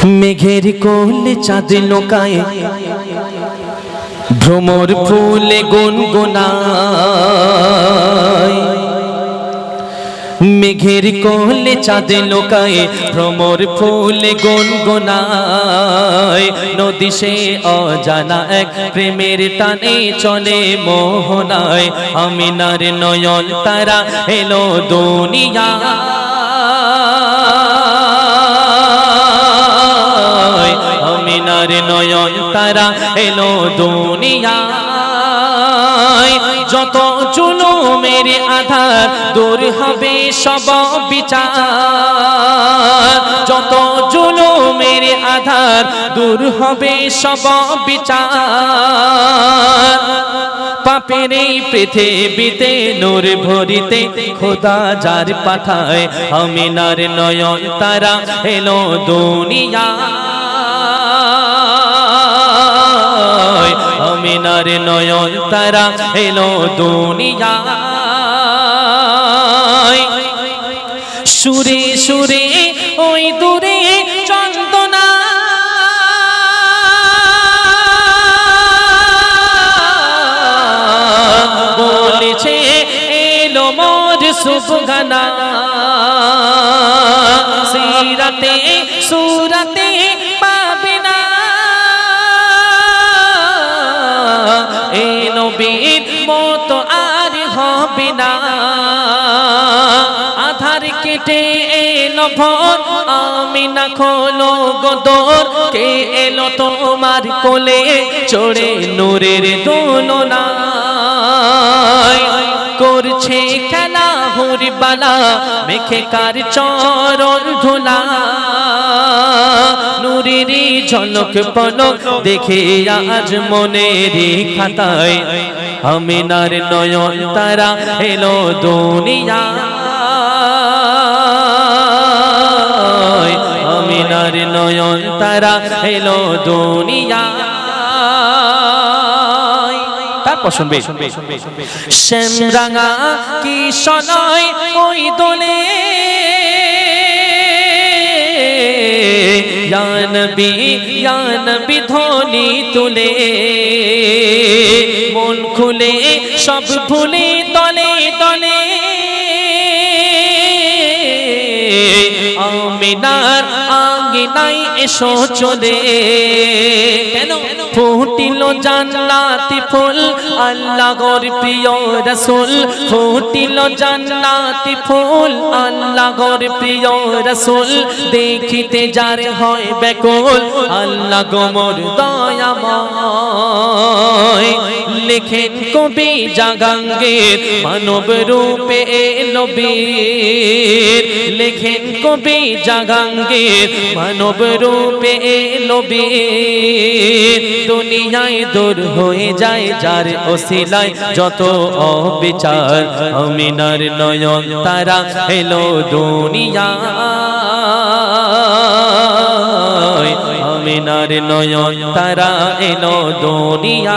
মেঘের কোলে চাঁদ নৌকায় ভ্রমর ফুলে গুনগুনায়। মেঘের কোলে চাঁদ নৌকায় ভ্রমর ফুলে গুনগুনায়। নদী সে অজানা এক প্রেমের টানে চলে মোহনায়। আমিনার নয়ন তারা এলো দুনিয়া, আমিনার নয়ন তারা এলো দুনিয়ায়। যত জুলুমের আধার দূর হবে সব বিচার, যত জুলুমের আধার দূর হবে সব বিচার। পাপের এই পৃথিবীতে নূর ভরিতে খোদা যার পাঠায়। আমিনার নয়ন তারা এলো দুনিয়ায়, আমিনার নয়ন তারা এলো দুনিয়ায়। সুরে সুরে ওই দূরে চন্দনা বলেছে এলো মোর সুবহানা। সিরাতে সুরাতে পাবে না এ নবীর মতো আর হবে না। আধার কেটে এলো ভোর, আমিনা খোলো গদর। কে এলো তোমার কোলে চড়ে নূরের দোলনায়। করছে খেলা হুরবালা মেখে কার চরণ ধুলা। নূরের ঝলক পলক দেখে আজ মনের খাতায়। আমিনার নয়ন তারা এলো দুনিয়ায়, আমিনার নয়ন তারা এলো দুনিয়ায়। তারপর শুনবে শ্যামরাঙা কি শোনায় ওই দোলে। ইয়া নবী ধ্বনি তুলে, মন খুলে সব ভুলে তলে তলে। আমিনার আঙ্গিনায় এসো চলে। কেন ফুটিল জান্নাতি ফুল আল্লাহর প্রিয় রাসূল। ফুটিল জান্নাতি ফুল আল্লাহর প্রিয় রাসূল। দেখিতে যার হয় ব্যাকুল আল্লাহ গো মোর দয়াময়। লেখেন কবি জাগাঙ্গীর মানব রূপে এলো বীর। লেখেন কবি জাগাঙ্গীর মানব রূপে এলো বীর। দুনিয়ায় দূর হয়ে যায় যার ওসিলায় যত অবিচার। আমিনার নয়ন তারা এলো দুনিয়ায়, আমিনার নয়ন তারা এলো দুনিয়ায়।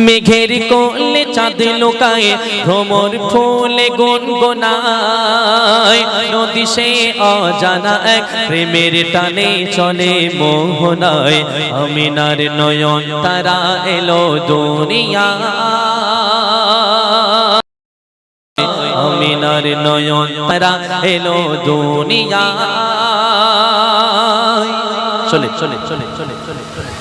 মেঘের কোলে চাঁদ লুকায় ভ্রমর ফুলে গুনগুনায়। নদী সে অজানা এক প্রেমের টানে চলে মোহনায়। আমিনার নয়ন তারা এলো দুনিয়ায়, আমিনার নয়ন তারা এলো দুনিয়ায়। চলে চলে চলে চলে চলে চলে।